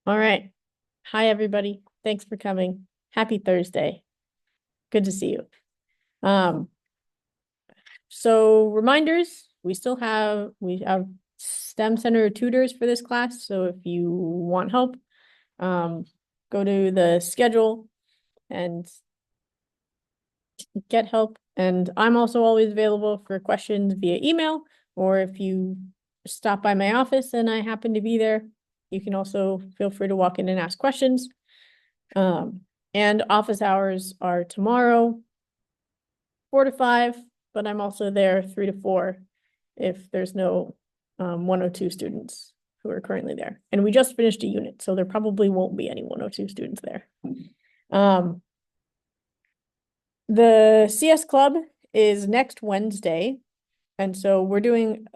All right. Hi, everybody. Thanks for coming. Happy Thursday. Good to see you. Um, so reminders, we have STEM Center tutors for this class. So if you want help, um, go to the schedule and get help. And I'm also always available for questions via email, or if you stop by my office and I happen to be there, you can also feel free to walk in and ask questions. Um, and office hours are tomorrow, 4 to 5, but I'm also there 3 to 4 if there's no 102 students who are currently there. And we just finished a unit, so there probably won't be any 102 students there. The CS Club is next Wednesday, and so we're doing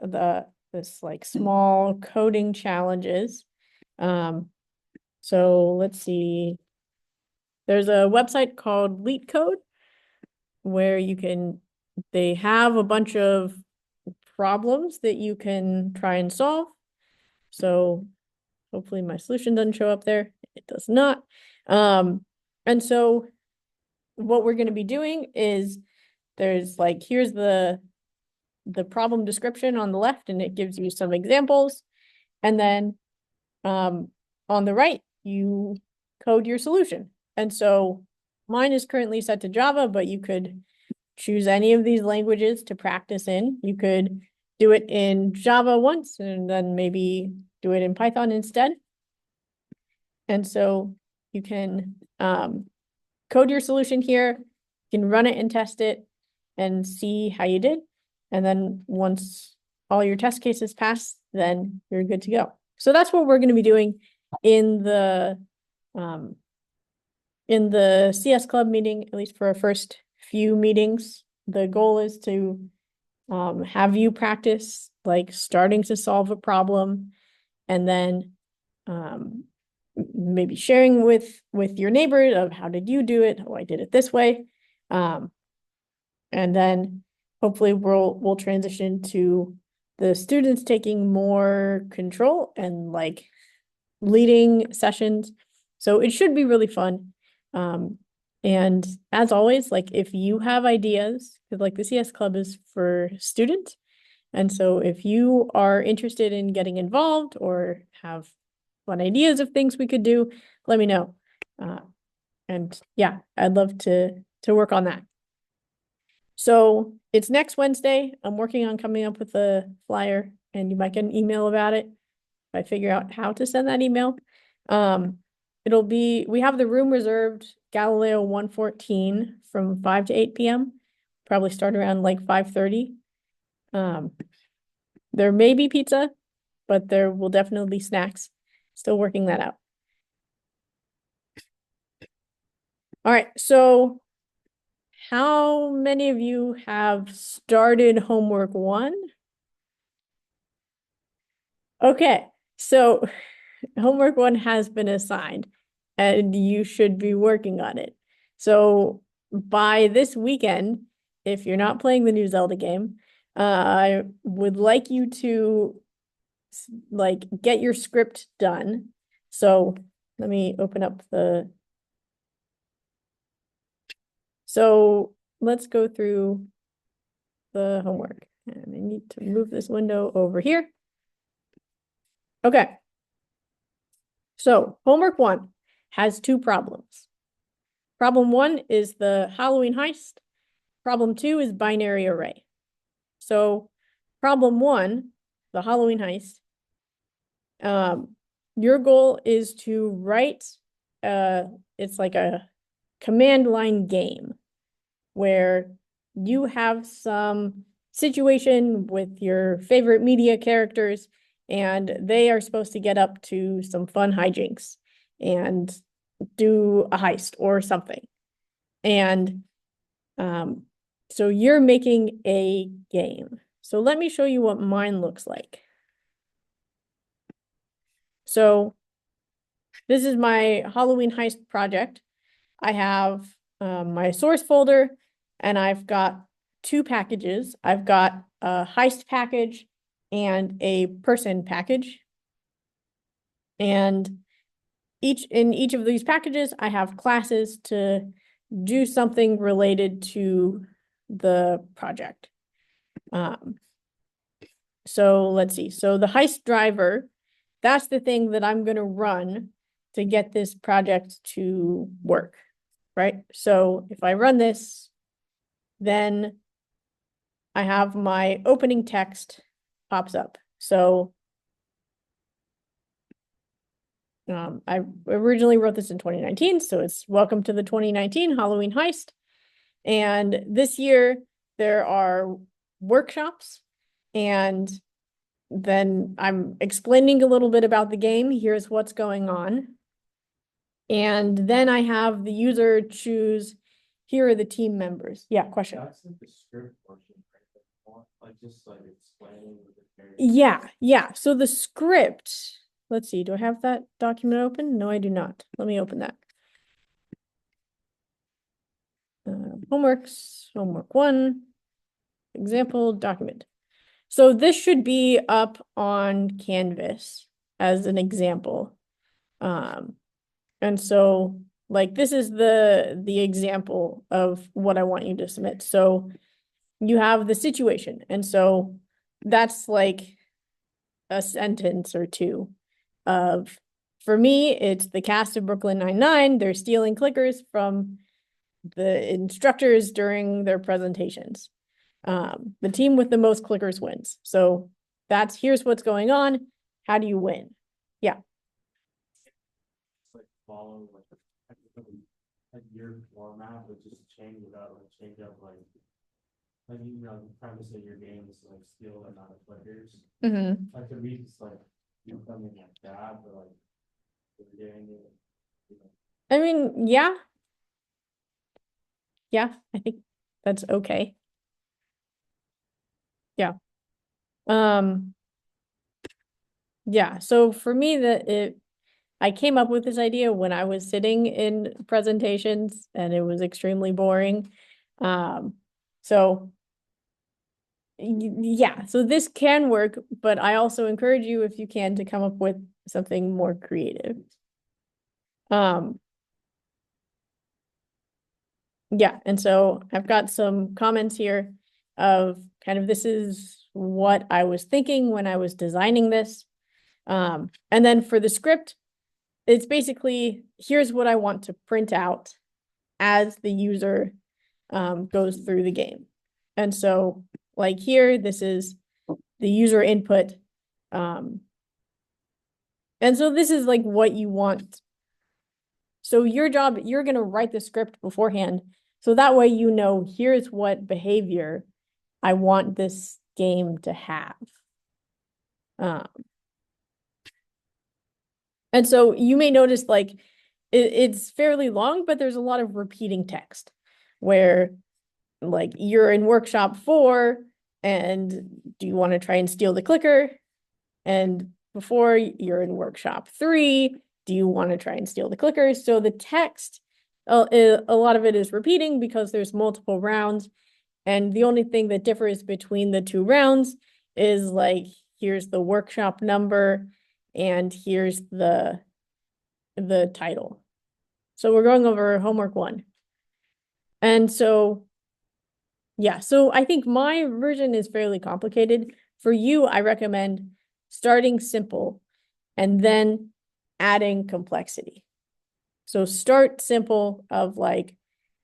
this like small coding challenges. So let's see. There's a website called LeetCode where they have a bunch of problems that you can try and solve. So hopefully my solution doesn't show up there. It does not. And so what we're going to be doing is here's the problem description on the left, and it gives you some examples. And then on the right, you code your solution. And so mine is currently set to Java, but you could choose any of these languages to practice in. You could do it in Java once and then maybe do it in Python instead. And so you can code your solution here, you can run it and test it and see how you did. And then once all your test cases pass, then you're good to go. So that's what we're going to be doing in the CS Club meeting, at least for our first few meetings. The goal is to have you practice like starting to solve a problem, and then maybe sharing with your neighbor of how did you do it? Oh, I did it this way. And then hopefully we'll transition to the students taking more control and like leading sessions. So it should be really fun. And as always, like if you have ideas, because like the CS Club is for students. And so if you are interested in getting involved or have fun ideas of things we could do, let me know. And yeah, I'd love to work on that. So it's next Wednesday. I'm working on coming up with a flyer, and you might get an email about it if I figure out how to send that email. We have the room reserved, Galileo 114 from 5 to 8 p.m. Probably start around like 5:30. There may be pizza, but there will definitely be snacks. Still working that out. All right, so how many of you have started homework 1? Okay, so homework 1 has been assigned and you should be working on it. So by this weekend, if you're not playing the new Zelda game, I would like you to like get your script done. So let me open up so let's go through the homework. And I need to move this window over here. Okay. So homework 1 has 2 problems. Problem 1 is the Halloween heist. Problem 2 is binary array. So problem 1, the Halloween heist, your goal is to write, it's like a command line game where you have some situation with your favorite media characters and they are supposed to get up to some fun hijinks and do a heist or something. And so you're making a game. So let me show you what mine looks like. So this is my Halloween heist project. I have my source folder and I've got 2 packages. I've got a heist package and a person package. And in each of these packages, I have classes to do something related to the project. So let's see. So the heist driver, that's the thing that I'm going to run to get this project to work, right? So if I run this, then I have my opening text pops up. So I originally wrote this in 2019, so it's welcome to the 2019 Halloween heist. And this year there are workshops, and then I'm explaining a little bit about the game. Here's what's going on. And then I have the user choose, here are the team members. Yeah, question. That's like the script portion, right? Like just like explaining what the character. Yeah. So the script, let's see, do I have that document open? No, I do not. Let me open that. Homework 1, example document. So this should be up on Canvas as an example. And so like this is the example of what I want you to submit. So you have the situation. And so that's like a sentence or two of, for me, it's the cast of Brooklyn Nine-Nine. They're stealing clickers from the instructors during their presentations. The team with the most clickers wins. So that's, here's what's going on. How do you win? Yeah. Like follow like your format, but just change without like change up like you know the premise of your game is to like steal the amount of clickers. Like to me it's like something like that, but like you're getting it, you know. I mean, yeah. Yeah, I think that's okay. Yeah. Yeah, so for me I came up with this idea when I was sitting in presentations and it was extremely boring. So yeah, so this can work, but I also encourage you, if you can, to come up with something more creative. Yeah, and so I've got some comments here of kind of this is what I was thinking when I was designing this. And then for the script, it's basically, here's what I want to print out as the user goes through the game. And so like here, this is the user input. And so this is like what you want. So your job, you're going to write the script beforehand. So that way, you know, here's what behavior I want this game to have. And so you may notice like it's fairly long, but there's a lot of repeating text where like you're in workshop 4 and do you want to try and steal the clicker? And before you're in workshop 3, do you want to try and steal the clicker? So the text, a lot of it is repeating because there's multiple rounds. And the only thing that differs between the 2 rounds is like, here's the workshop number and here's the title. So we're going over homework 1. And so, yeah, so I think my version is fairly complicated. For you, I recommend starting simple and then adding complexity. So start simple of like,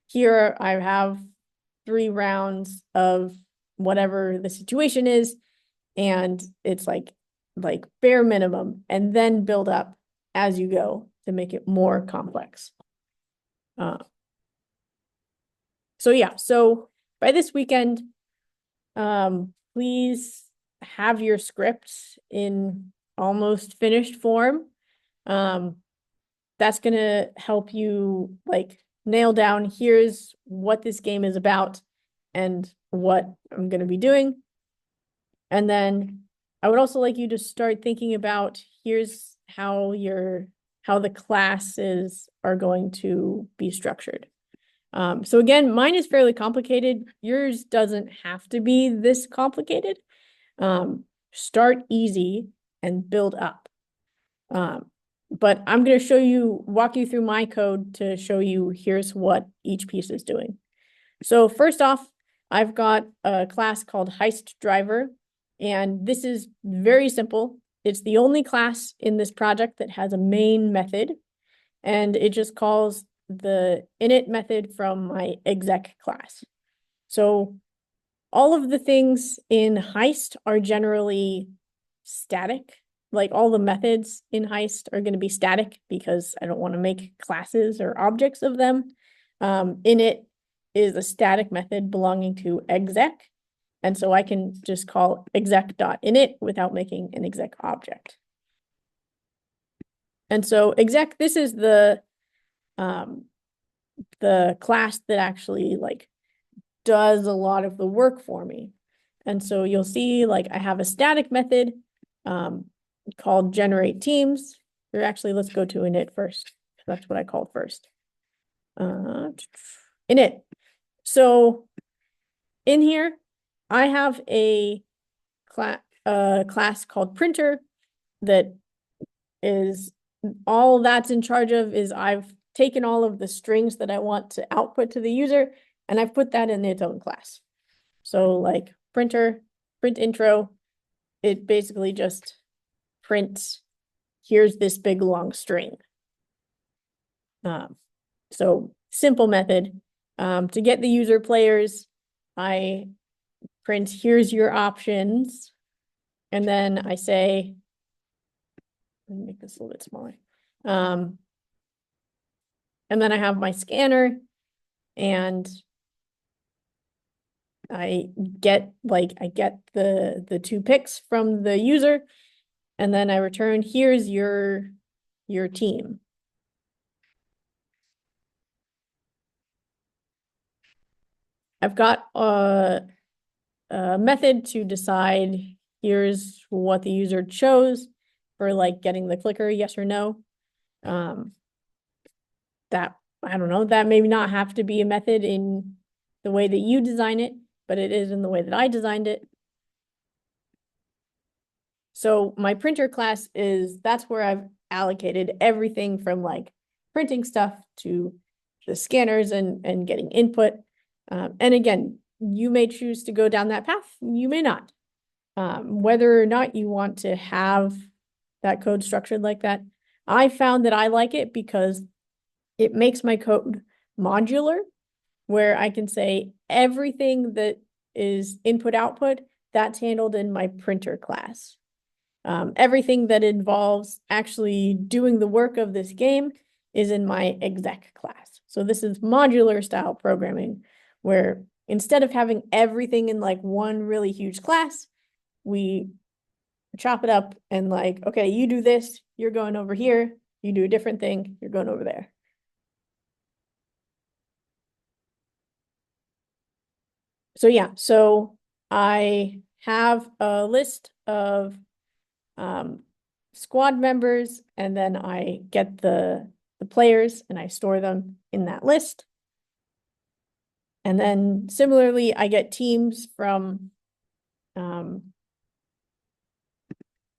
here I have 3 rounds of whatever the situation is, and it's like bare minimum, and then build up as you go to make it more complex. So yeah, so by this weekend, please have your scripts in almost finished form. That's gonna help you like nail down, here's what this game is about and what I'm gonna be doing. And then I would also like you to start thinking about, here's how the classes are going to be structured. So again, mine is fairly complicated. Yours doesn't have to be this complicated. Start easy and build up. but I'm going to walk you through my code to show you here's what each piece is doing. So first off, I've got a class called Heist Driver, and this is very simple. It's the only class in this project that has a main method, and it just calls the init method from my exec class. So all of the things in Heist are generally static. Like all the methods in Heist are going to be static because I don't want to make classes or objects of them. Init is a static method belonging to exec. And so I can just call exec.init without making an exec object. And so exec, this is the class that actually like does a lot of the work for me. And so you'll see like I have a static method called generate teams. Or actually, let's go to init first. That's what I called first. Init. So in here, I have a class called printer that is all that's in charge of is I've taken all of the strings that I want to output to the user and I've put that in its own class. So like printer, print intro, it basically just prints, here's this big long string. So simple method. To get the user players, I print, here's your options. And then I say, let me make this a little bit smaller. And then I have my scanner and I get the two picks from the user and then I return, here's your team. I've got a method to decide here's what the user chose for like getting the clicker, yes or no. That, I don't know, that may not have to be a method in the way that you design it, but it is in the way that I designed it. So my printer class that's where I've allocated everything from like printing stuff to the scanners and getting input. And again, you may choose to go down that path, you may not. Whether or not you want to have that code structured like that, I found that I like it because it makes my code modular, where I can say everything that is input output, that's handled in my printer class. Everything that involves actually doing the work of this game is in my exec class. So this is modular style programming, where instead of having everything in like one really huge class, we chop it up and like, okay, you do this, you're going over here, you do a different thing, you're going over there. So yeah, so I have a list of squad members, and then I get the players and I store them in that list. And then similarly, I get teams from,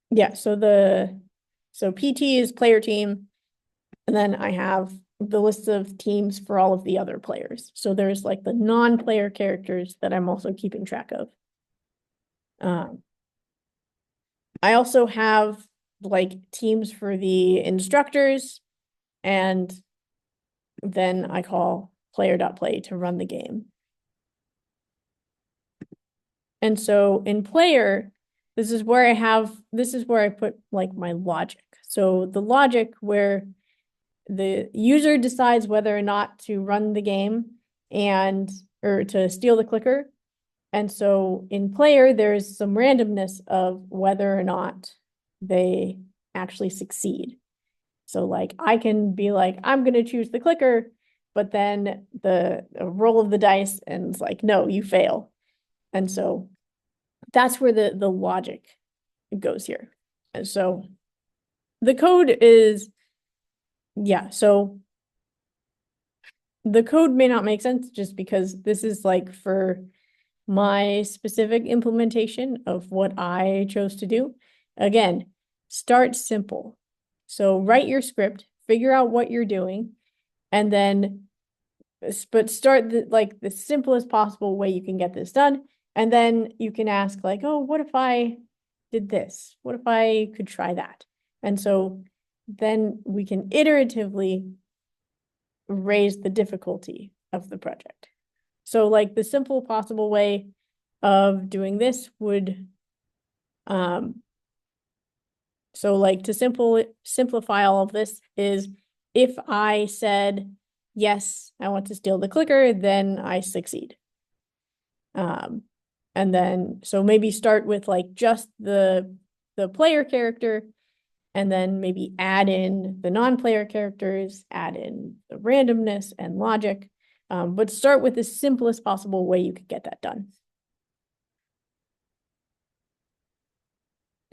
yeah, so PT is player team, and then I have the list of teams for all of the other players. So there's like the non-player characters that I'm also keeping track of. I also have like teams for the instructors, and then I call player.play to run the game. And so in player, this is where I put like my logic. So the logic where the user decides whether or not to run the game or to steal the clicker. And so in player, there's some randomness of whether or not they actually succeed. So like I can be like, I'm going to choose the clicker, but then the roll of the dice and it's like, no, you fail. And so that's where the logic goes here. And so the code is, yeah, so the code may not make sense just because this is like for my specific implementation of what I chose to do. Again, start simple. So write your script, figure out what you're doing, and then but start like the simplest possible way you can get this done. And then you can ask like, oh, what if I did this? What if I could try that? And so then we can iteratively raise the difficulty of the project. So like the simple possible way of doing this would, so like to simplify all of this is if I said, yes, I want to steal the clicker, then I succeed. And then, so maybe start with like just the player character, and then maybe add in the non-player characters, add in the randomness and logic, but start with the simplest possible way you could get that done.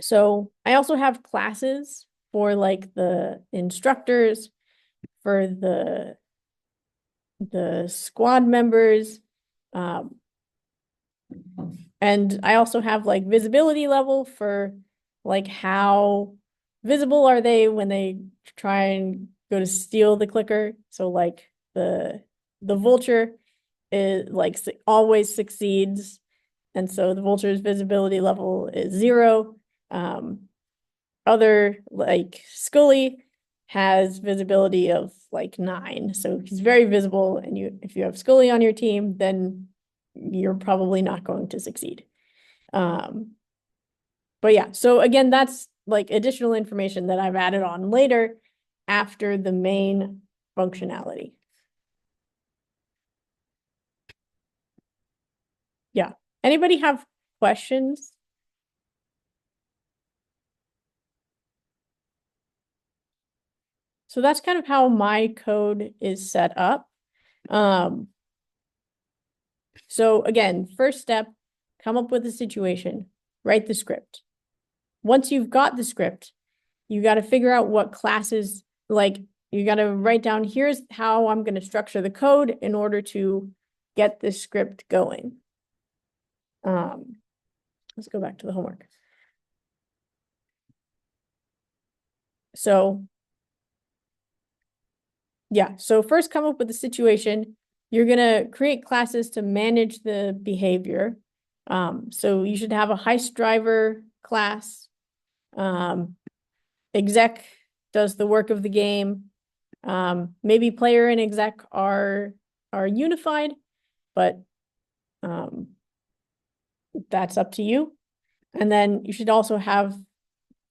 So I also have classes for like the instructors, for the squad members, and I also have like visibility level for like how visible are they when they try and go to steal the clicker. So like the vulture is like always succeeds, and so the vulture's visibility level is 0. Other like Scully has visibility of like 9, so he's very visible, and if you have Scully on your team, then you're probably not going to succeed. But yeah, so again, that's like additional information that I've added on later after the main functionality. Yeah. Anybody have questions? So that's kind of how my code is set up. So again, first step, come up with a situation, write the script. Once you've got the script, you got to figure out what classes, like you got to write down, here's how I'm going to structure the code in order to get this script going. Let's go back to the homework. So yeah, so first come up with the situation. You're going to create classes to manage the behavior. So you should have a heist driver class. Exec does the work of the game. Maybe player and exec are unified, but that's up to you. And then you should also have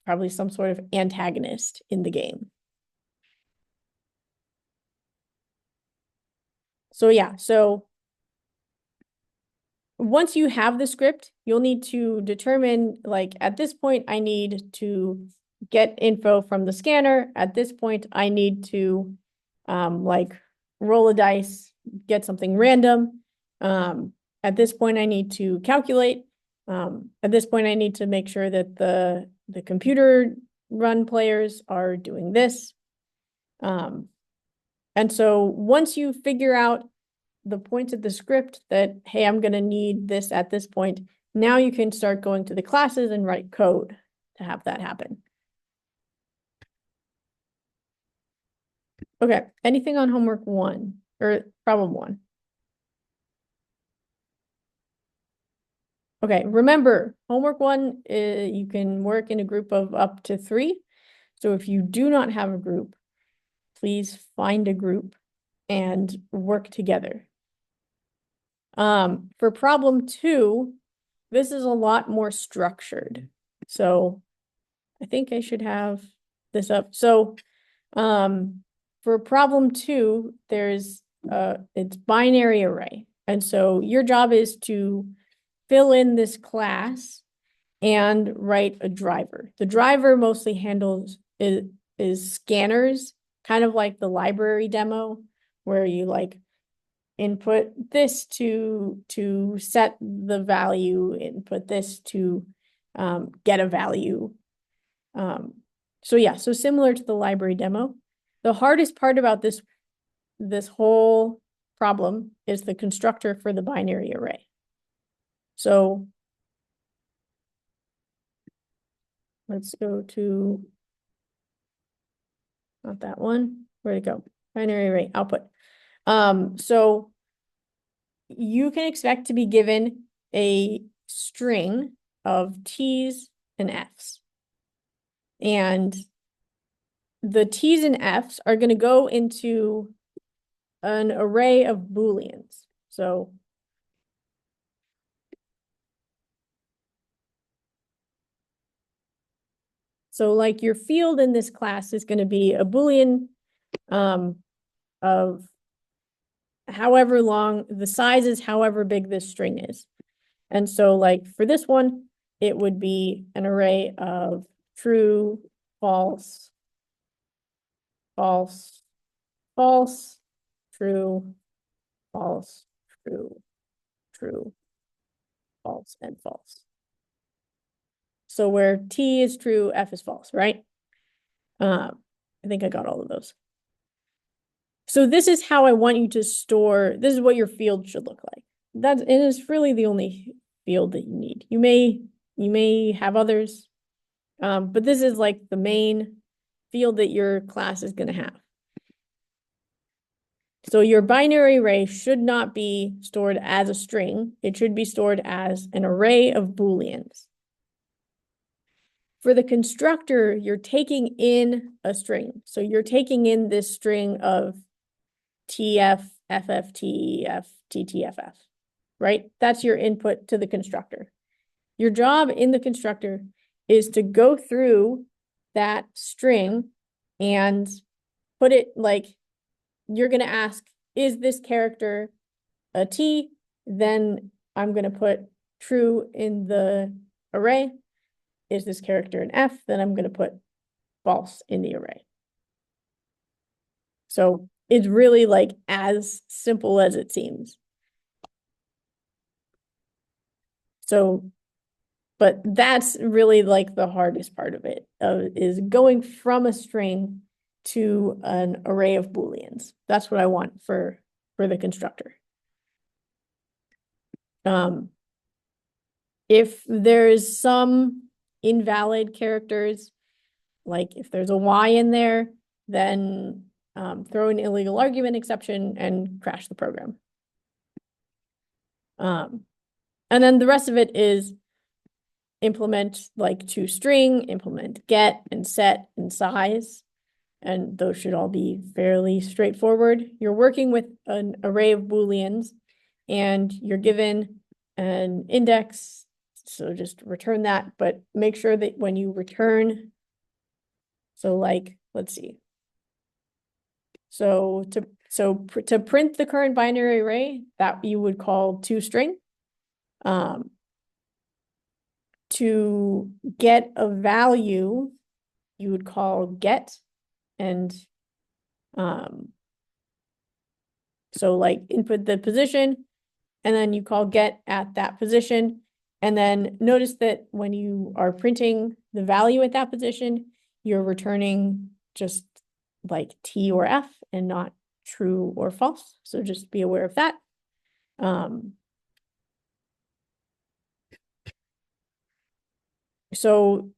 probably some sort of antagonist in the game. So yeah, so once you have the script, you'll need to determine, like, at this point, I need to get info from the scanner. At this point, I need to, like, roll a dice, get something random. At this point, I need to calculate. At this point, I need to make sure that the computer run players are doing this. And so once you figure out the points of the script that, hey, I'm going to need this at this point, now you can start going to the classes and write code to have that happen. Okay, anything on homework 1 or problem 1? Okay, remember, homework 1, you can work in a group of up to 3. So if you do not have a group, please find a group and work together. For problem 2, this is a lot more structured. So I think I should have this up. So for problem 2, there's it's binary array. And so your job is to fill in this class and write a driver. The driver mostly handles is scanners, kind of like the library demo, where you like input this to set the value, input this to get a value. So yeah, so similar to the library demo. The hardest part about this whole problem is the constructor for the binary array. So let's go to not that one. Where'd it go? Binary array output. So you can expect to be given a string of T's and F's. And the T's and F's are going to go into an array of Booleans. So like your field in this class is going to be a Boolean of however long, the size is however big this string is. And so like for this one, it would be an array of true, false, false, false, true, false, true, true, false, and false. So where T is true, F is false, right? I think I got all of those. So this is how I want you to store, this is what your field should look like. It is really the only field that you need. You may have others, but this is like the main field that your class is going to have. So your binary array should not be stored as a string. It should be stored as an array of Booleans. For the constructor, you're taking in a string. So you're taking in this string of TF, FFT, FTTFF, right? That's your input to the constructor. Your job in the constructor is to go through that string and put it like, you're going to ask, is this character a T? Then I'm going to put true in the array. Is this character an F? Then I'm going to put false in the array. So it's really like as simple as it seems. So, but that's really like the hardest part of it, is going from a string to an array of Booleans. That's what I want for the constructor. If there's some invalid characters, like if there's a Y in there, then throw an illegal argument exception and crash the program. And then the rest of it is implement like toString, implement get and set and size. And those should all be fairly straightforward. You're working with an array of Booleans and you're given an index. So just return that, but make sure that when you return, so like, let's see. So to print the current binary array, that you would call toString. To get a value, you would call get. And so like input the position, and then you call get at that position. And then notice that when you are printing the value at that position, you're returning just like T or F and not true or false. So just be aware of that. So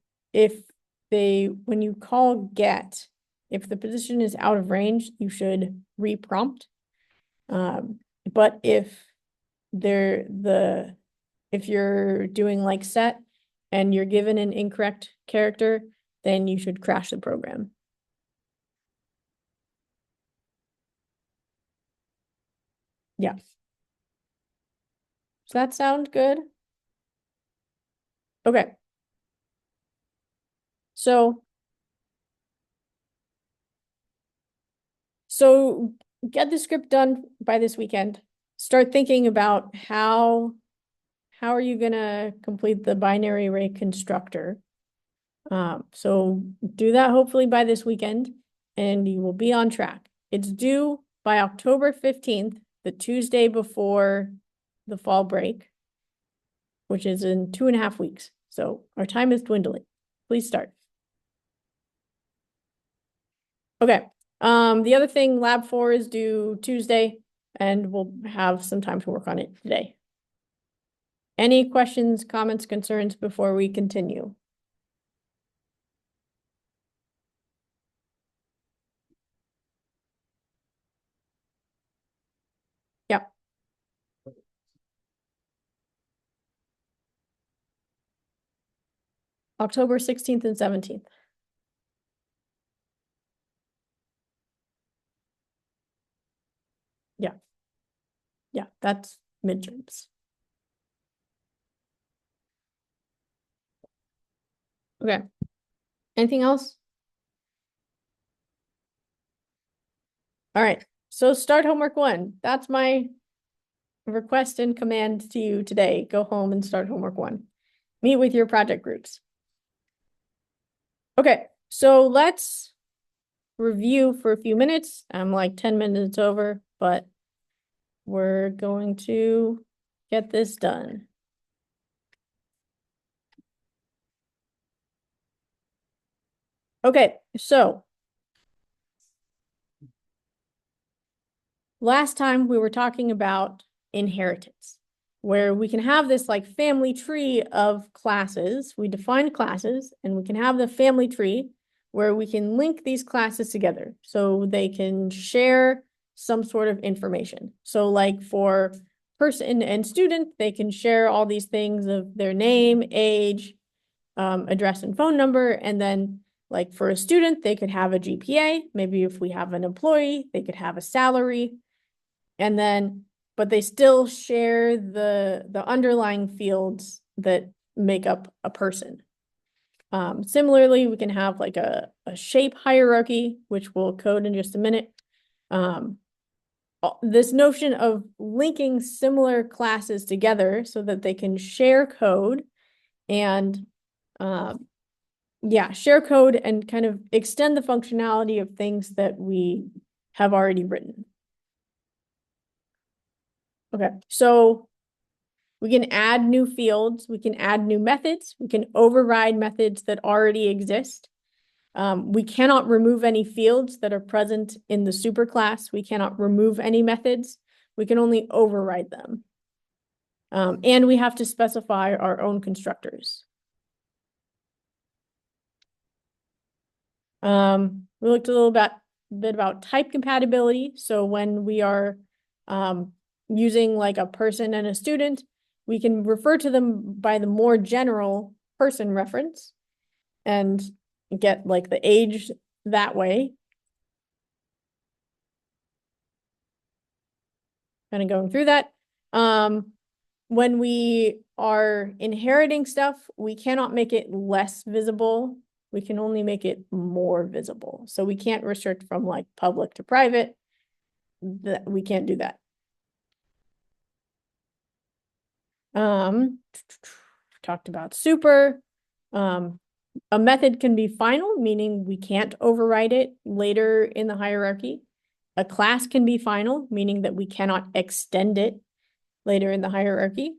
when you call get, if the position is out of range, you should reprompt. But if you're doing like set and you're given an incorrect character, then you should crash the program. Yeah. Does that sound good? Okay. So get the script done by this weekend. Start thinking about how are you gonna complete the binary array constructor. So do that hopefully by this weekend and you will be on track. It's due by October 15th, the Tuesday before the fall break, which is in 2.5 weeks. So our time is dwindling. Please start. Okay. The other thing, lab 4 is due Tuesday, and we'll have some time to work on it today. Any questions, comments, concerns before we continue? October 16th and 17th. Yeah, that's midterms. Okay. Anything else? All right. So start homework 1. That's my request and command to you today. Go home and start homework 1. Meet with your project groups. Okay. So let's review for a few minutes. I'm like 10 minutes over, but we're going to get this done. Okay, so last time we were talking about inheritance, where we can have this like family tree of classes. We define classes and we can have the family tree where we can link these classes together so they can share some sort of information. So like for person and student, they can share all these things of their name, age, address and phone number. And then like for a student, they could have a GPA. Maybe if we have an employee, they could have a salary. And then, but they still share the underlying fields that make up a person. Similarly, we can have like a shape hierarchy, which we'll code in just a minute. This notion of linking similar classes together so that they can share code and share code and kind of extend the functionality of things that we have already written. Okay, so we can add new fields, we can add new methods, we can override methods that already exist. We cannot remove any fields that are present in the superclass. We cannot remove any methods. We can only override them. And we have to specify our own constructors. We looked a little bit about type compatibility. So when we are using like a person and a student, we can refer to them by the more general person reference and get like the age that way. Kind of going through that. When we are inheriting stuff, we cannot make it less visible. We can only make it more visible. So we can't restrict from like public to private. We can't do that. Talked about super. A method can be final, meaning we can't override it later in the hierarchy. A class can be final, meaning that we cannot extend it later in the hierarchy.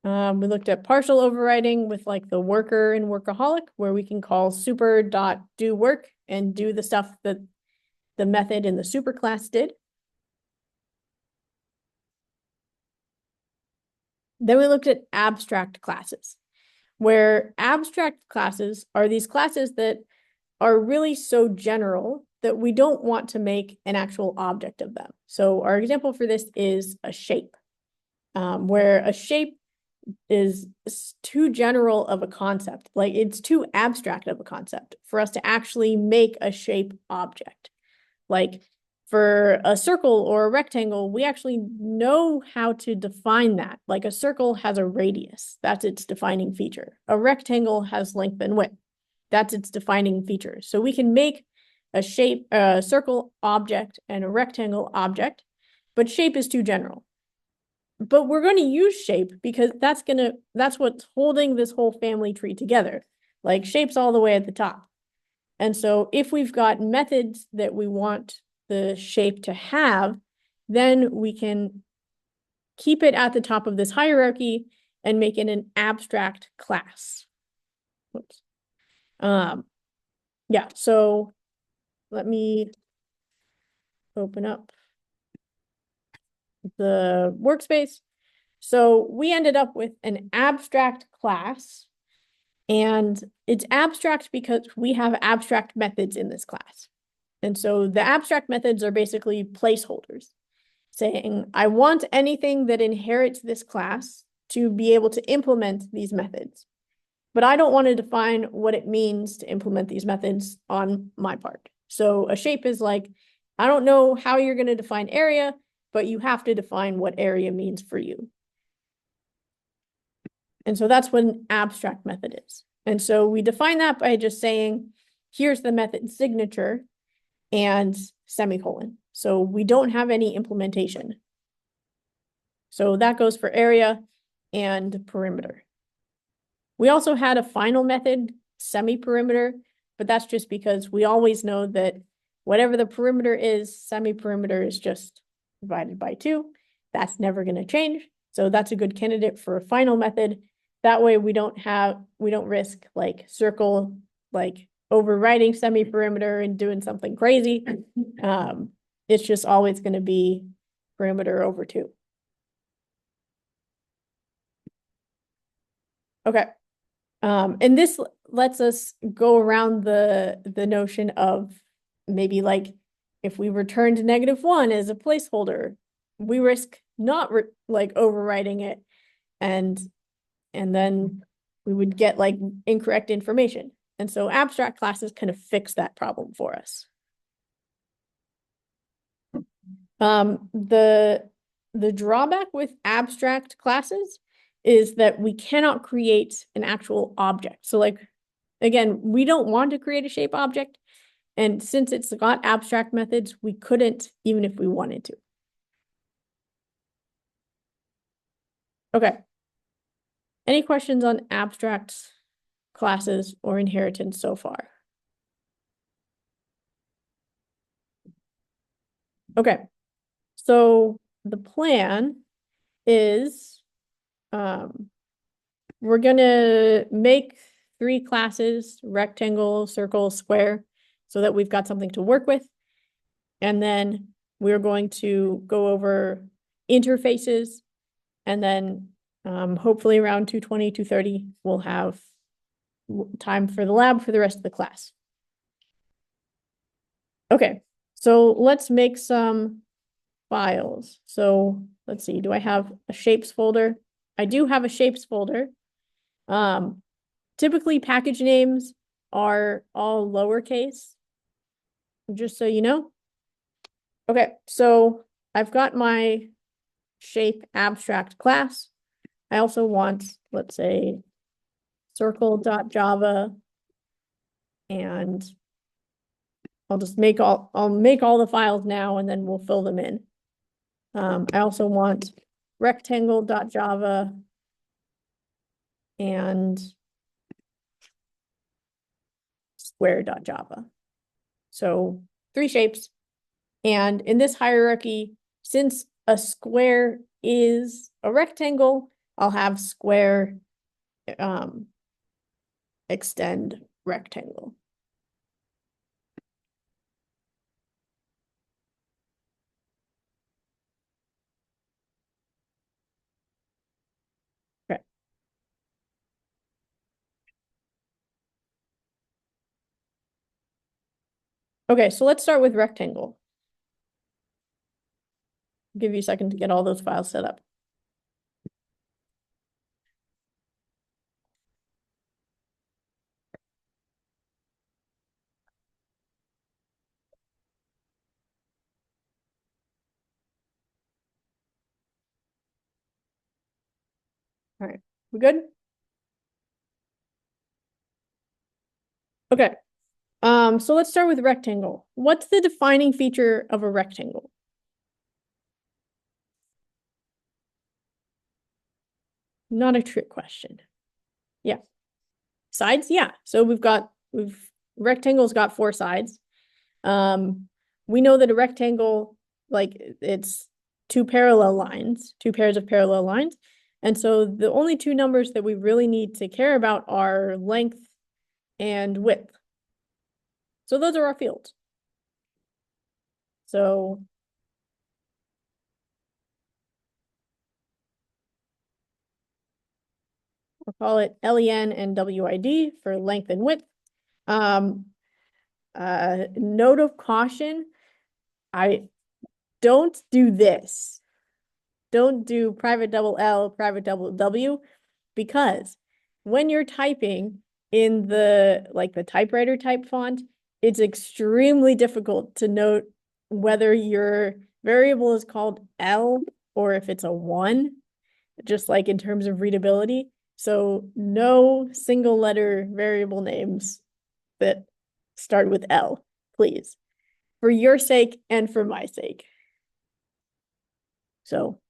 We looked at partial overriding with like the worker and workaholic, where we can call super.do work and do the stuff that the method in the super class did. Then we looked at abstract classes, where abstract classes are these classes that are really so general that we don't want to make an actual object of them. So our example for this is a shape, where a shape is too general of a concept. Like it's too abstract of a concept for us to actually make a shape object. Like for a circle or a rectangle, we actually know how to define that. Like a circle has a radius, that's its defining feature. A rectangle has length and width, that's its defining feature. So we can make a shape, a circle object and a rectangle object, but shape is too general. But we're going to use shape because that's what's holding this whole family tree together. Like shape's all the way at the top. And so if we've got methods that we want the shape to have, then we can keep it at the top of this hierarchy and make it an abstract class. Oops. Yeah, so let me open up the workspace. So we ended up with an abstract class, and it's abstract because we have abstract methods in this class. And so the abstract methods are basically placeholders saying, I want anything that inherits this class to be able to implement these methods. But I don't want to define what it means to implement these methods on my part. So a shape is like, I don't know how you're going to define area, but you have to define what area means for you. And so that's what an abstract method is. And so we define that by just saying, here's the method signature and semicolon. So we don't have any implementation. So that goes for area and perimeter. We also had a final method, semi-perimeter, but that's just because we always know that whatever the perimeter is, semi-perimeter is just divided by 2. That's never going to change. So that's a good candidate for a final method. That way we don't risk like circle, like overriding semi-perimeter and doing something crazy. It's just always going to be perimeter over 2. Okay. And this lets us go around the notion of maybe like if we returned -1 as a placeholder, we risk not like overwriting it and then we would get like incorrect information. And so abstract classes kind of fix that problem for us. The drawback with abstract classes is that we cannot create an actual object. So like, again, we don't want to create a shape object. And since it's got abstract methods, we couldn't even if we wanted to. Okay. Any questions on abstract classes or inheritance so far? Okay. So the plan is we're going to make 3 classes, rectangle, circle, square, so that we've got something to work with. And then we're going to go over interfaces. And then hopefully around 2:20, 2:30, we'll have time for the lab for the rest of the class. Okay, so let's make some files. So let's see, do I have a shapes folder? I do have a shapes folder. Typically package names are all lowercase, just so you know. Okay, so I've got my shape abstract class. I also want, let's say, circle.java, and I'll make all the files now and then we'll fill them in. I also want rectangle.java and square.java. So 3 shapes. And in this hierarchy, since a square is a rectangle, I'll have square extend rectangle. Okay. Okay, so let's start with rectangle. I'll give you a second to get all those files set up. All right, we good? Okay. So let's start with rectangle. What's the defining feature of a rectangle? Not a trick question. Yeah. Sides? Yeah. So rectangle's got 4 sides. We know that a rectangle, like it's 2 parallel lines, 2 pairs of parallel lines. And so the only 2 numbers that we really need to care about are length and width. So those are our fields. So I'll call it LEN and WID for length and width. Note of caution, I don't do this. don't do private double L, private double W, because when you're typing in the typewriter type font, it's extremely difficult to note whether your variable is called L or if it's a 1, just like in terms of readability. So no single letter variable names that start with L, please, for your sake and for my sake. So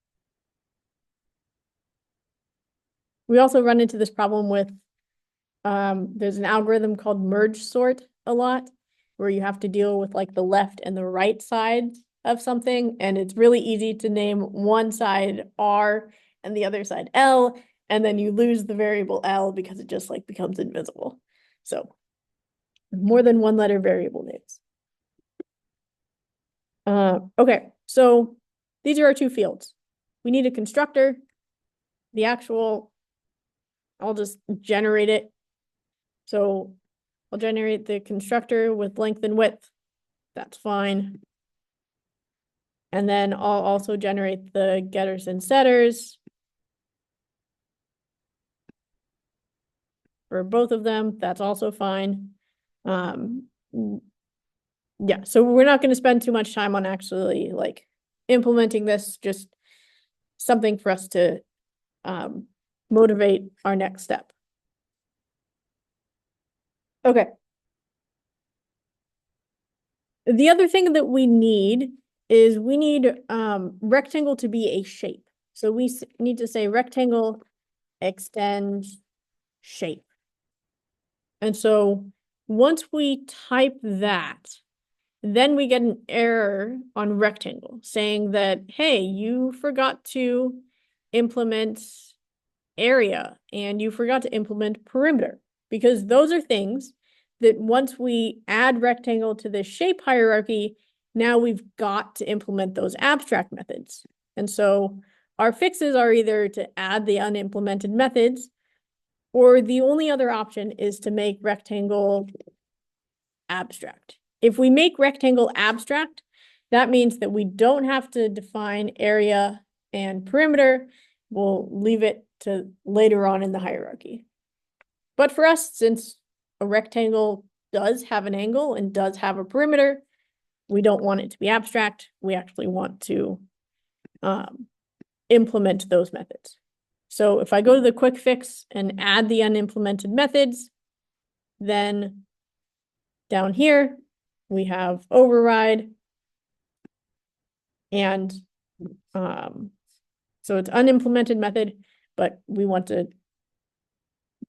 we also run into this problem with, there's an algorithm called merge sort a lot, where you have to deal with like the left and the right side of something. And it's really easy to name one side R and the other side L, and then you lose the variable L because it just like becomes invisible. So more than one letter variable names. Okay, so these are our two fields. We need a constructor. The actual, I'll just generate it. So I'll generate the constructor with length and width. That's fine. And then I'll also generate the getters and setters for both of them. That's also fine. Yeah, so we're not going to spend too much time on actually like implementing this, just something for us to motivate our next step. Okay. The other thing that we need is we need rectangle to be a shape. So we need to say rectangle extend shape. And so once we type that, then we get an error on rectangle saying that, hey, you forgot to implement area and you forgot to implement perimeter, because those are things that once we add rectangle to the shape hierarchy, now we've got to implement those abstract methods. And so our fixes are either to add the unimplemented methods, or the only other option is to make rectangle abstract. If we make rectangle abstract, that means that we don't have to define area and perimeter. We'll leave it to later on in the hierarchy. But for us, since a rectangle does have an angle and does have a perimeter, we don't want it to be abstract. We actually want to implement those methods. So if I go to the quick fix and add the unimplemented methods, then down here, we have override. And so it's unimplemented method, but we want to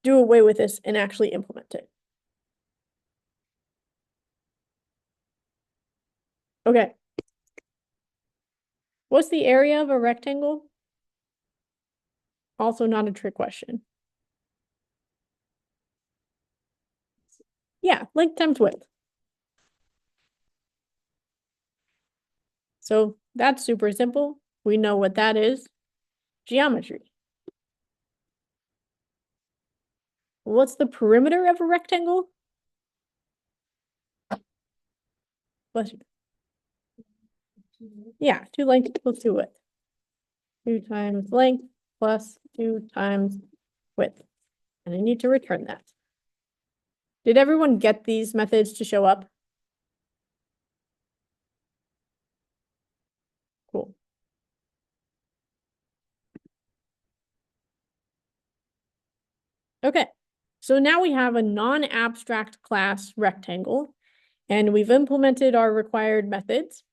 do away with this and actually implement it. Okay. What's the area of a rectangle? Also not a trick question. Yeah, length times width. So that's super simple. We know what that is. Geometry. What's the perimeter of a rectangle? Bless you. Yeah, 2 length equals 2 width. 2 times length plus 2 times width. And I need to return that. Did everyone get these methods to show up? Cool. Okay, so now we have a non-abstract class rectangle, and we've implemented our required methods.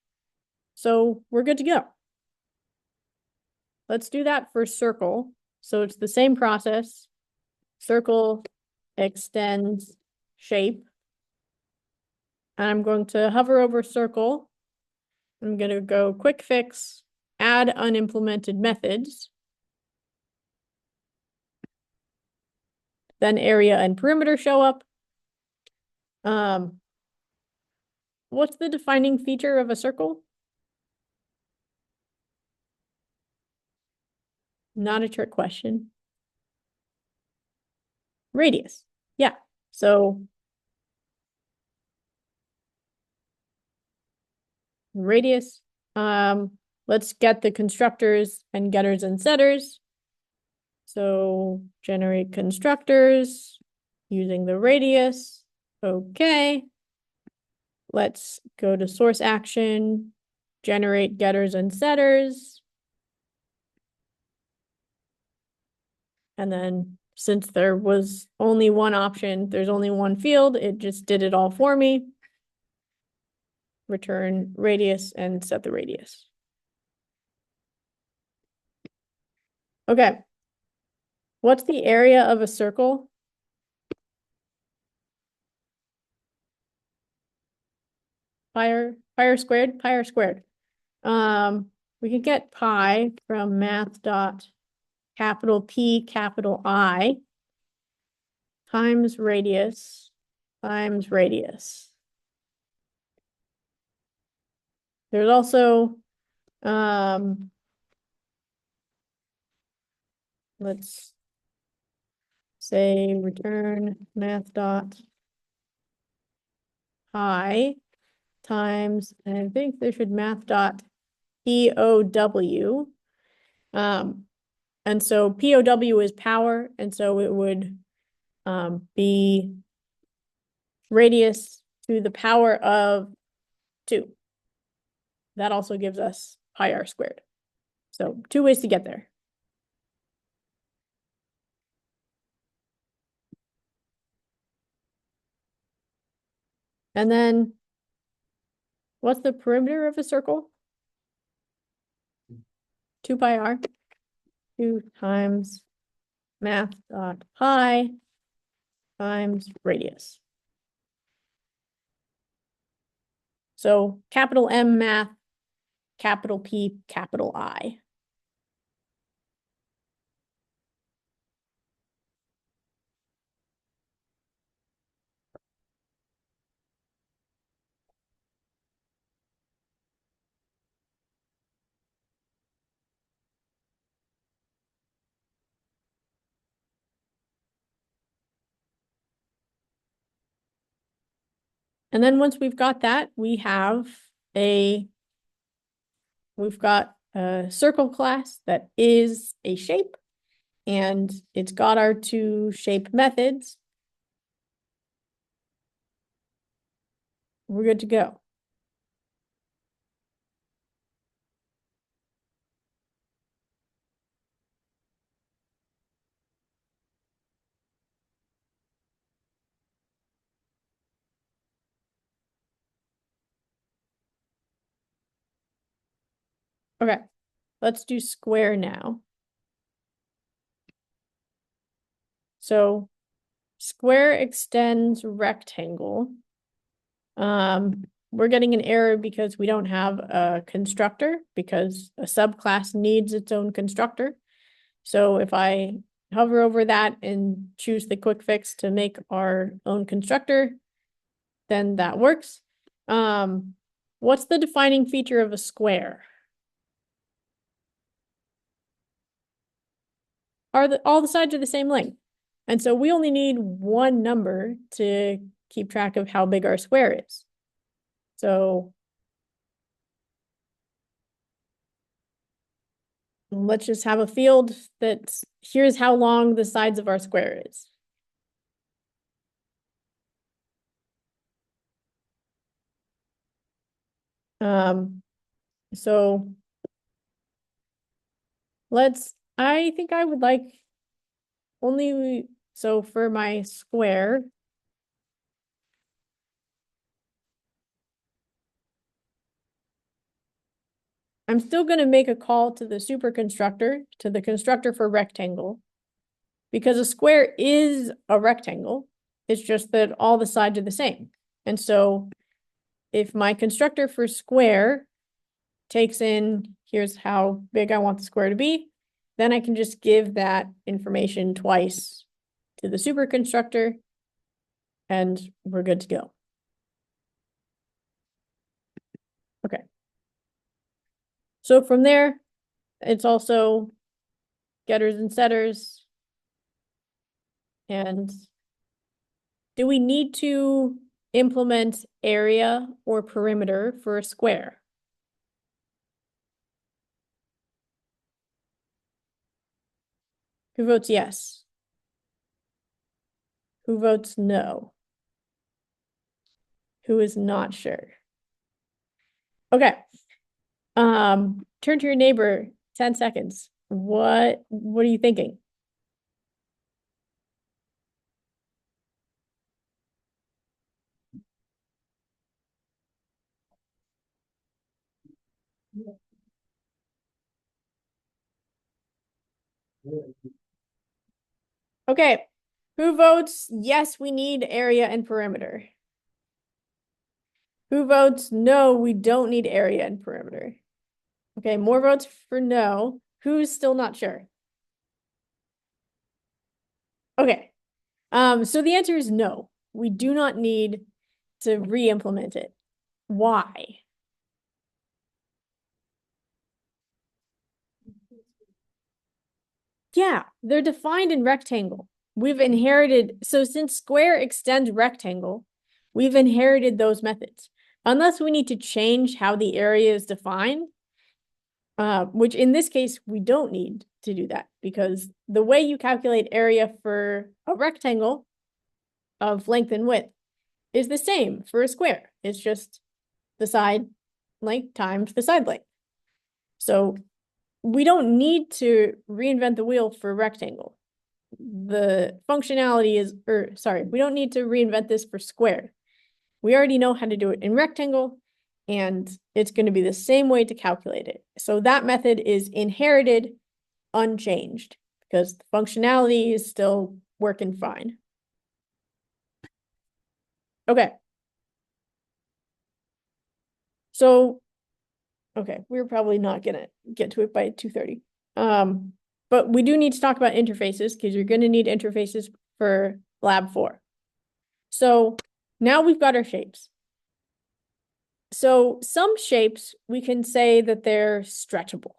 So we're good to go. Let's do that for circle. So it's the same process. Circle extends shape. And I'm going to hover over circle. I'm going to go quick fix, add unimplemented methods. Then area and perimeter show up. What's the defining feature of a circle? Not a trick question. Radius. Yeah. So radius. let's get the constructors and getters and setters. So generate constructors using the radius. Okay. Let's go to source action, generate getters and setters. And then since there was only one option, there's only one field, it just did it all for me. Return radius and set the radius. Okay. What's the area of a circle? Pi r squared. We can get pi from math dot capital P capital I times radius times radius. There's also, let's say return math dot pi times, and I think there should math dot POW. And so POW is power, and so it would be radius to the power of 2. That also gives us pi r squared. So 2 ways to get there. And then what's the perimeter of a circle? 2 pi r. 2 times math dot pi times radius. So capital M math, capital P, capital I. And then once we've got that, we've got a circle class that is a shape, and it's got our 2 shape methods. We're good to go. Okay, let's do square now. So square extends rectangle. We're getting an error because we don't have a constructor, because a subclass needs its own constructor. So if I hover over that and choose the quick fix to make our own constructor, then that works. What's the defining feature of a square? All the sides are the same length. And so we only need one number to keep track of how big our square is. So let's just have a field that's, here's how long the sides of our square is. So I think I would like so for my square, I'm still going to make a call to the super constructor, to the constructor for rectangle, because a square is a rectangle. It's just that all the sides are the same. And so if my constructor for square takes in, here's how big I want the square to be, then I can just give that information twice to the super constructor, and we're good to go. Okay. So from there, it's also getters and setters. And do we need to implement area or perimeter for a square? Who votes yes? Who votes no? Who is not sure? Okay. Turn to your neighbor, 10 seconds. What are you thinking? Okay. Who votes yes, we need area and perimeter? Who votes no, we don't need area and perimeter? Okay, more votes for no. Who's still not sure? Okay. So the answer is no. We do not need to re-implement it. Why? Yeah, they're defined in rectangle. We've inherited, so since square extends rectangle, we've inherited those methods. Unless we need to change how the area is defined, which in this case, we don't need to do that because the way you calculate area for a rectangle of length and width is the same for a square. It's just the side length times the side length. So we don't need to reinvent the wheel for rectangle. The functionality is, or sorry, we don't need to reinvent this for square. We already know how to do it in rectangle, and it's going to be the same way to calculate it. So that method is inherited unchanged because the functionality is still working fine. Okay. So, okay, we're probably not gonna get to it by 2:30. But we do need to talk about interfaces because you're gonna need interfaces for lab 4. So now we've got our shapes. So some shapes, we can say that they're stretchable.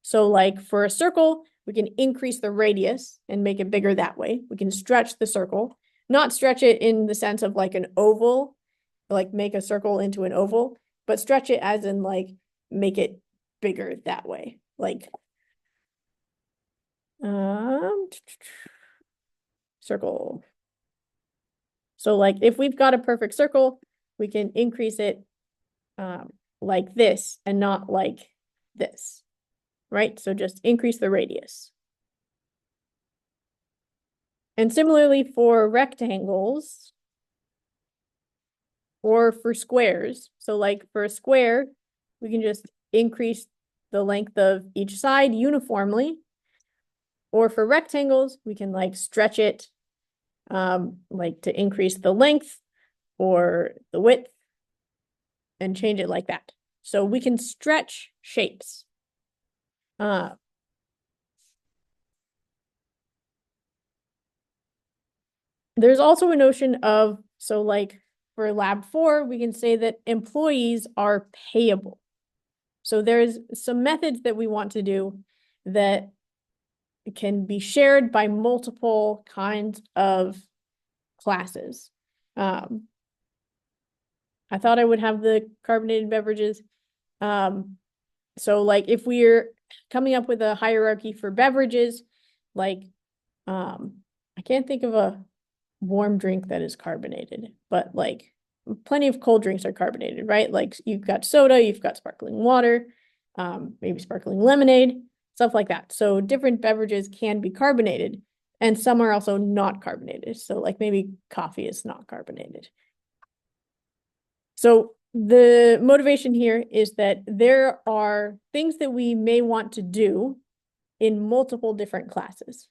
So like for a circle, we can increase the radius and make it bigger that way. We can stretch the circle, not stretch it in the sense of like an oval, like make a circle into an oval, but stretch it as in like make it bigger that way. Like circle. So like if we've got a perfect circle, we can increase it like this and not like this, right? So just increase the radius. And similarly for rectangles or for squares. So like for a square, we can just increase the length of each side uniformly. Or for rectangles, we can like stretch it like to increase the length or the width and change it like that. So we can stretch shapes. There's also a notion of, so like for lab 4, we can say that employees are payable. So there's some methods that we want to do that can be shared by multiple kinds of classes. I thought I would have the carbonated beverages. So like if we're coming up with a hierarchy for beverages, like I can't think of a warm drink that is carbonated, but like plenty of cold drinks are carbonated, right? Like you've got soda, you've got sparkling water, maybe sparkling lemonade, stuff like that. So different beverages can be carbonated and some are also not carbonated. So like maybe coffee is not carbonated. So the motivation here is that there are things that we may want to do in multiple different classes.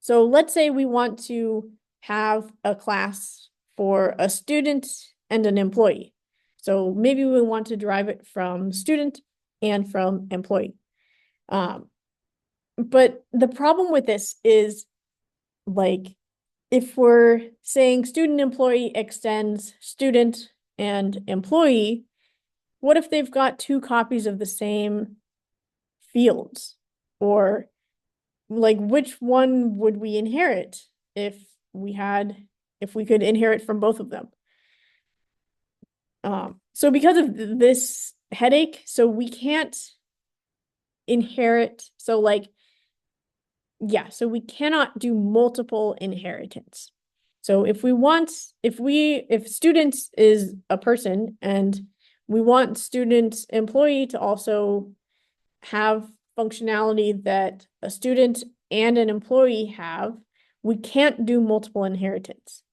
So let's say we want to have a class for a student and an employee. So maybe we want to derive it from student and from employee. But the problem with this is like, if we're saying student employee extends student and employee, what if they've got 2 copies of the same fields? Or like which one would we inherit if we could inherit from both of them? So because of this headache, so we can't inherit. So like Yeah, so we cannot do multiple inheritance. So if students is a person and we want student employee to also have functionality that a student and an employee have, we can't do multiple inheritance.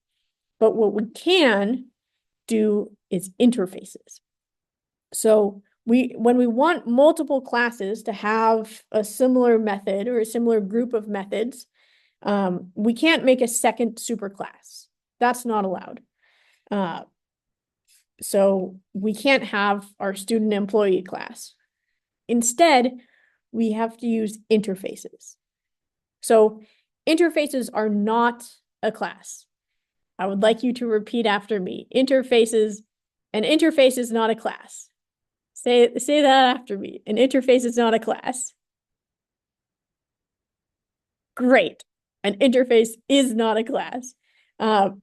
But what we can do is interfaces. So when we want multiple classes to have a similar method or a similar group of methods, we can't make a second superclass. That's not allowed. So we can't have our student employee class. Instead, we have to use interfaces. So interfaces are not a class. I would like you to repeat after me. An interface is not a class. Say that after me. An interface is not a class. Great. An interface is not a class.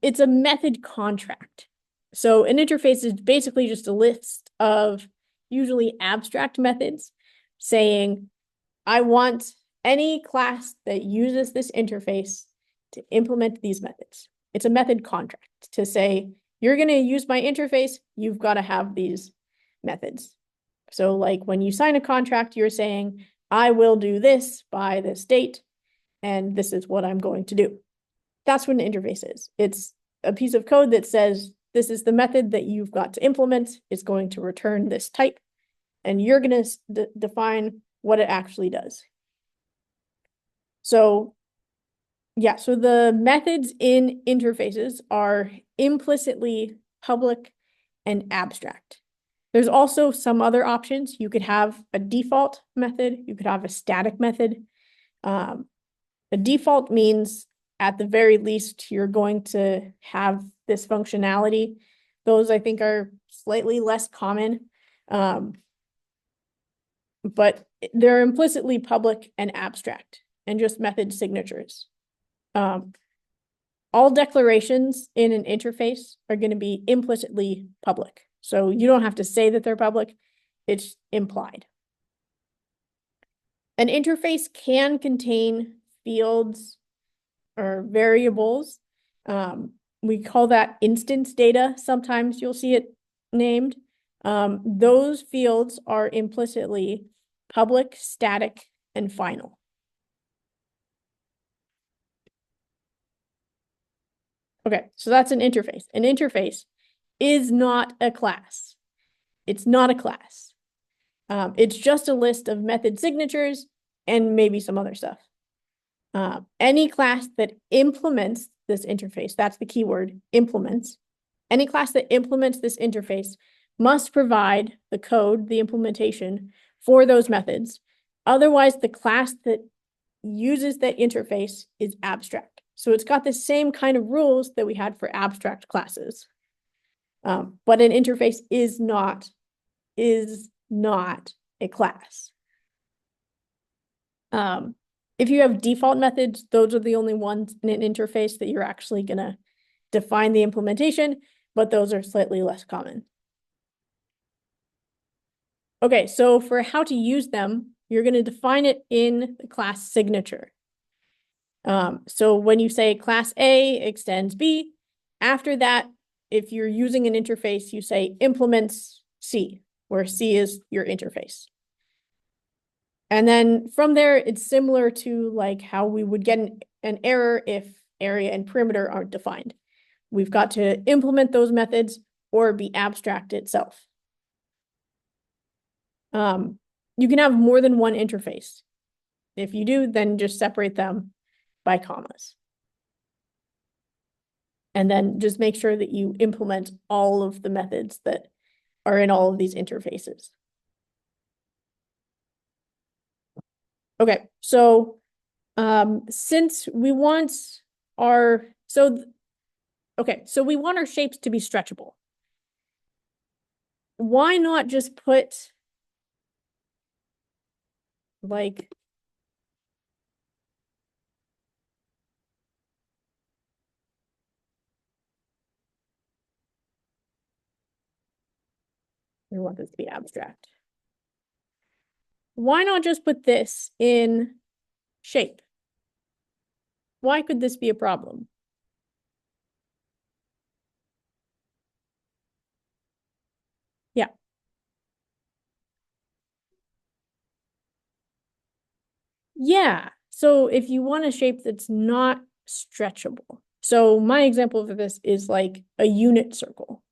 It's a method contract. So an interface is basically just a list of usually abstract methods saying, I want any class that uses this interface to implement these methods. It's a method contract to say, you're going to use my interface, you've got to have these methods. So like when you sign a contract, you're saying, I will do this by this date, and this is what I'm going to do. That's what an interface is. It's a piece of code that says, this is the method that you've got to implement. It's going to return this type, and you're going to define what it actually does. So yeah, so the methods in interfaces are implicitly public and abstract. There's also some other options. You could have a default method. You could have a static method. A default means at the very least, you're going to have this functionality. Those I think are slightly less common, but they're implicitly public and abstract and just method signatures. All declarations in an interface are going to be implicitly public. So you don't have to say that they're public, it's implied. An interface can contain fields or variables. We call that instance data. Sometimes you'll see it named. Those fields are implicitly public, static, and final. Okay, so that's an interface. An interface is not a class. It's not a class. It's just a list of method signatures and maybe some other stuff. Any class that implements this interface, that's the keyword, implements. Any class that implements this interface must provide the code, the implementation for those methods. Otherwise, the class that uses that interface is abstract. So it's got the same kind of rules that we had for abstract classes. But an interface is not a class. If you have default methods, those are the only ones in an interface that you're actually gonna define the implementation, but those are slightly less common. Okay, so for how to use them, you're gonna define it in the class signature. So when you say class A extends B, after that, if you're using an interface, you say implements C, where C is your interface. And then from there, it's similar to like how we would get an error if area and perimeter aren't defined. We've got to implement those methods or be abstract itself. You can have more than one interface. If you do, then just separate them by commas. And then just make sure that you implement all of the methods that are in all of these interfaces. Okay, so since we want our, so we want our shapes to be stretchable. Why not just put like we want this to be abstract. Why not just put this in shape? Why could this be a problem? Yeah. Yeah. So if you want a shape that's not stretchable. So my example of this is like a unit circle.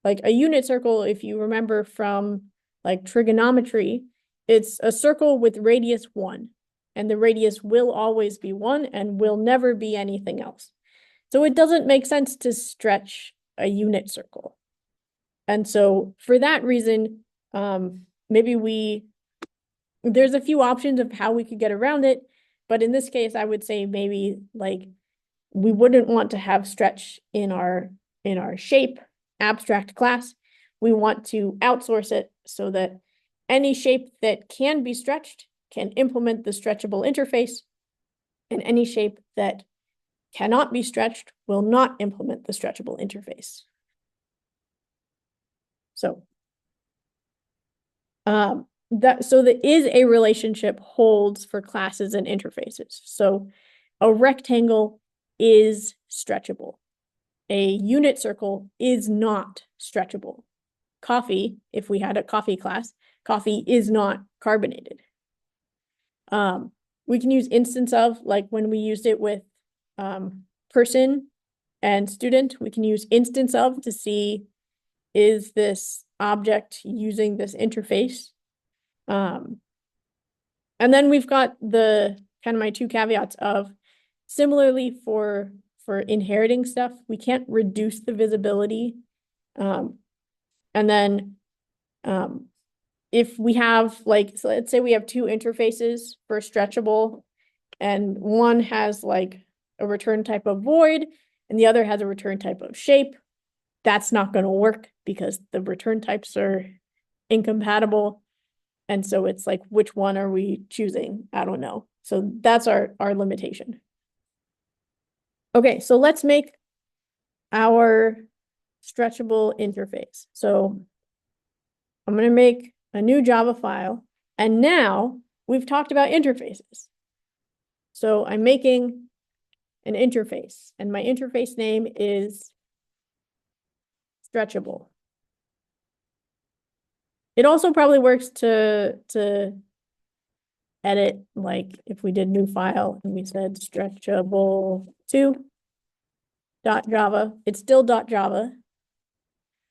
Like a unit circle, if you remember from like trigonometry, it's a circle with radius 1. And the radius will always be 1 and will never be anything else. So it doesn't make sense to stretch a unit circle. And so for that reason, maybe there's a few options of how we could get around it. But in this case, I would say maybe like we wouldn't want to have stretch in our shape abstract class. We want to outsource it so that any shape that can be stretched can implement the stretchable interface, and any shape that cannot be stretched will not implement the stretchable interface. So so the is a relationship holds for classes and interfaces. So a rectangle is stretchable. A unit circle is not stretchable. Coffee, if we had a coffee class, coffee is not carbonated. We can use instance of, like when we used it with person and student, we can use instance of to see, is this object using this interface? And then we've got the kind of my two caveats of similarly for inheriting stuff, we can't reduce the visibility. And then if we have like, so let's say we have two interfaces for stretchable, and one has like a return type of void and the other has a return type of shape, that's not going to work because the return types are incompatible. And so it's like, which one are we choosing? I don't know. So that's our limitation. Okay, so let's make our stretchable interface. So I'm going to make a new Java file. And now we've talked about interfaces. So I'm making an interface, and my interface name is stretchable. It also probably works to edit, like if we did new file and we said stretchable2.java, it's still .java,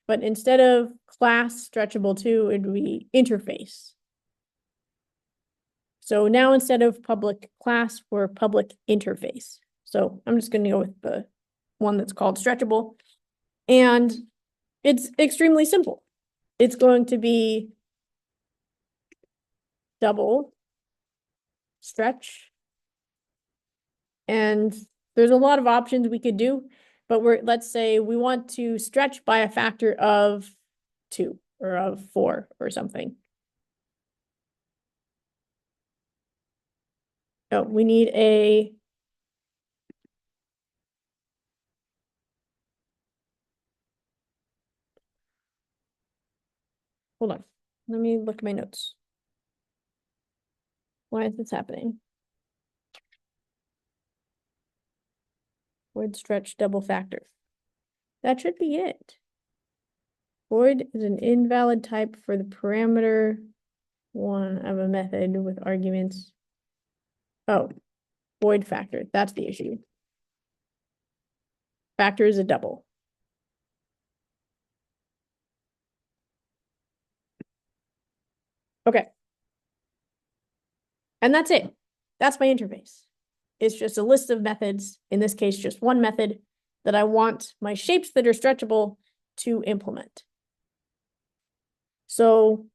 but instead of class stretchable2, it would be interface. So now instead of public class, we're public interface. So I'm just going to go with the one that's called stretchable. And it's extremely simple. It's going to be double stretch. And there's a lot of options we could do, but let's say we want to stretch by a factor of 2 or of 4 or something. Oh, we need a hold on. Let me look at my notes. Why is this happening? Void stretch double factor. That should be it. Void is an invalid type for the parameter 1 of a method with arguments. Oh, void factor. That's the issue. Factor is a double. Okay. And that's it. That's my interface. It's just a list of methods, in this case, just one method that I want my shapes that are stretchable to implement. So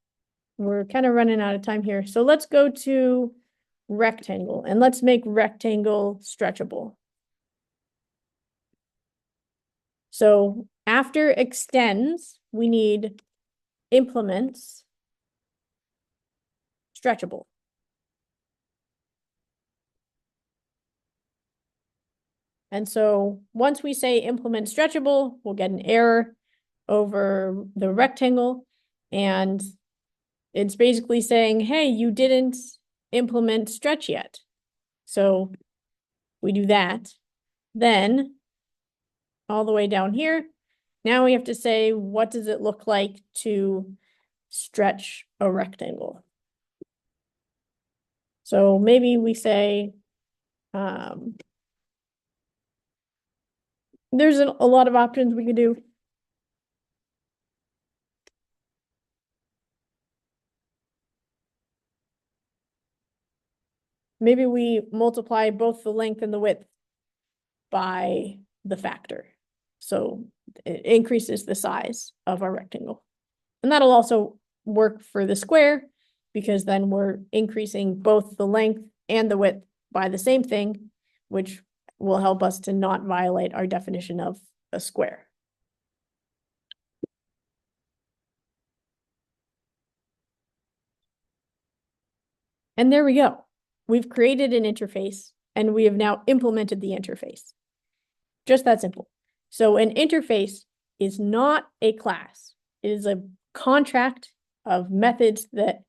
we're kind of running out of time here. So let's go to rectangle and let's make rectangle stretchable. So after extends, we need implements stretchable. And so once we say implement stretchable, we'll get an error over the rectangle. And it's basically saying, hey, you didn't implement stretch yet. So We do that. Then all the way down here, now we have to say, what does it look like to stretch a rectangle? So maybe we say, there's a lot of options we could do. Maybe we multiply both the length and the width by the factor. So it increases the size of our rectangle. And that'll also work for the square, because then we're increasing both the length and the width by the same thing, which will help us to not violate our definition of a square. And there we go. We've created an interface, and we have now implemented the interface. Just that simple. So an interface is not a class. It is a contract of methods that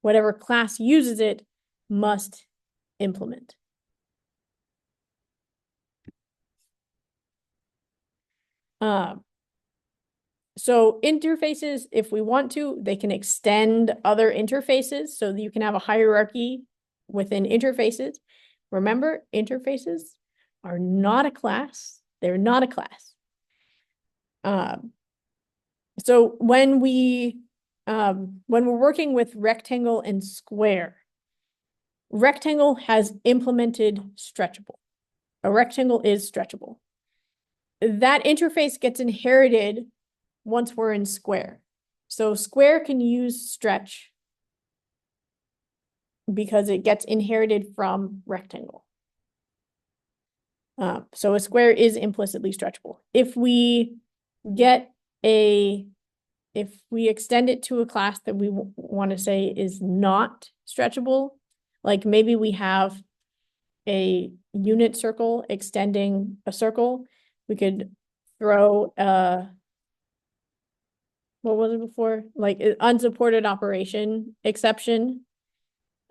whatever class uses it must implement. So interfaces, if we want to, they can extend other interfaces so that you can have a hierarchy within interfaces. Remember, interfaces are not a class. They're not a class. So when we're working with rectangle and square, rectangle has implemented stretchable. A rectangle is stretchable. That interface gets inherited once we're in square. So square can use stretch because it gets inherited from rectangle. So a square is implicitly stretchable. If we extend it to a class that we want to say is not stretchable, like maybe we have a unit circle extending a circle, we could throw what was it before? Like an unsupported operation exception,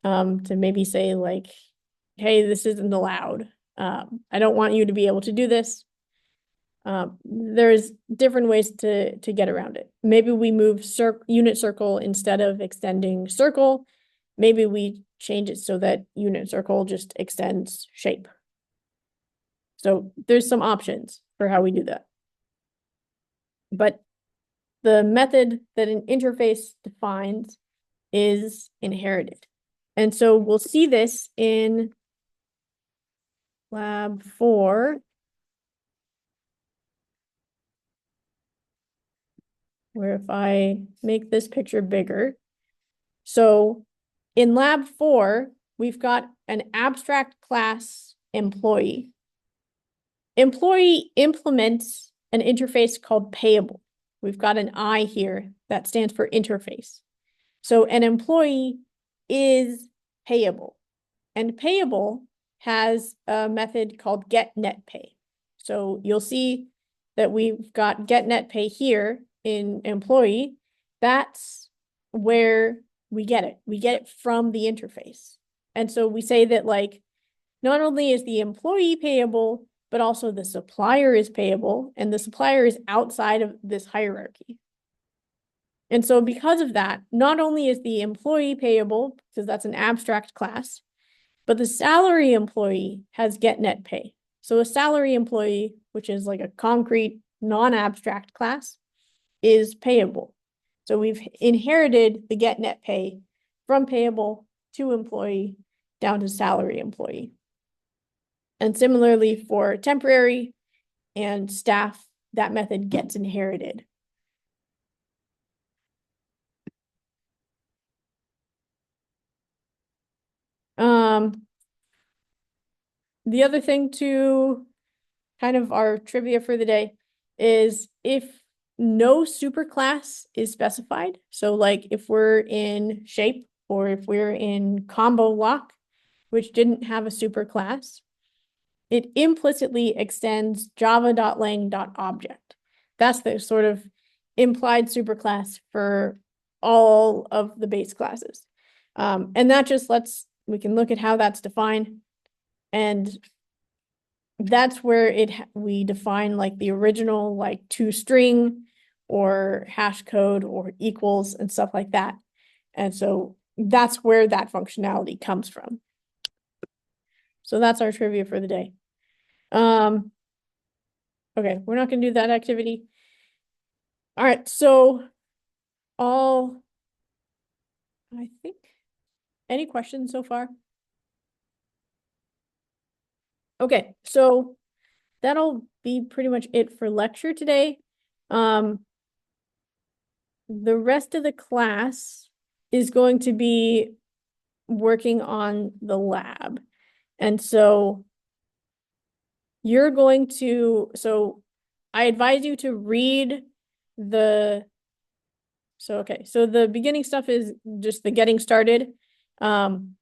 to maybe say like, hey, this isn't allowed. I don't want you to be able to do this. There's different ways to get around it. Maybe we move unit circle instead of extending circle. Maybe we change it so that unit circle just extends shape. So there's some options for how we do that. But the method that an interface defines is inherited. And so we'll see this in lab 4, where if I make this picture bigger. So in lab 4, we've got an abstract class employee. Employee implements an interface called payable. We've got an I here that stands for interface. So an employee is payable, and payable has a method called getNetPay. So you'll see that we've got getNetPay here in employee. That's where we get it. We get it from the interface. And so we say that like, not only is the employee payable, but also the supplier is payable, and the supplier is outside of this hierarchy. And so because of that, not only is the employee payable, because that's an abstract class, but the salary employee has getNetPay. So a salary employee, which is like a concrete, non-abstract class, is payable. So we've inherited the getNetPay from payable to employee down to salary employee. And similarly for temporary and staff, that method gets inherited. The other thing to kind of our trivia for the day is if no superclass is specified, so like if we're in shape or if we're in combo lock, which didn't have a superclass, it implicitly extends java.lang.object. That's the sort of implied superclass for all of the base classes. And that just we can look at how that's defined. And that's where we define like the original like toString or hash code or equals and stuff like that. And so that's where that functionality comes from. So that's our trivia for the day. Okay, we're not gonna do that activity. All right, so I think, any questions so far? Okay, so that'll be pretty much it for lecture today. The rest of the class is going to be working on the lab. And so you're going to, so I advise you to read the, so the beginning stuff is just the getting started. And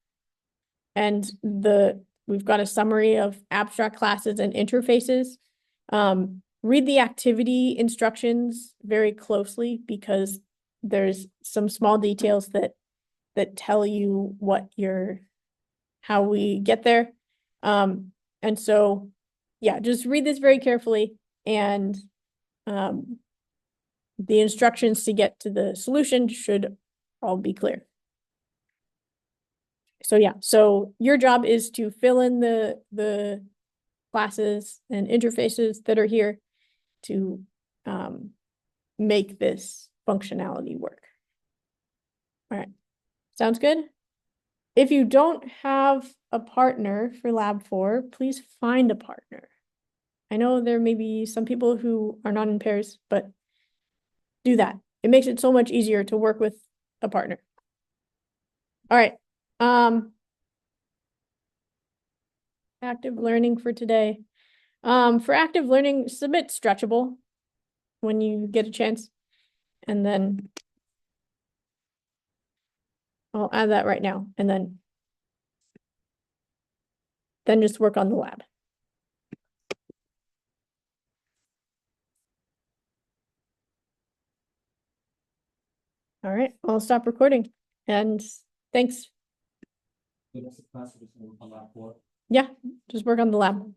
we've got a summary of abstract classes and interfaces. Read the activity instructions very closely because there's some small details that tell you how we get there. And so, yeah, just read this very carefully, and the instructions to get to the solution should all be clear. So yeah, so your job is to fill in the classes and interfaces that are here to make this functionality work. All right, sounds good? If you don't have a partner for Lab 4, please find a partner. I know there may be some people who are not in pairs, but do that. It makes it so much easier to work with a partner. All right. Active learning for today. For active learning, submit Stretchable when you get a chance. And then I'll add that right now, and then just work on the lab. All right, I'll stop recording, and thanks. Yeah, just work on the lab.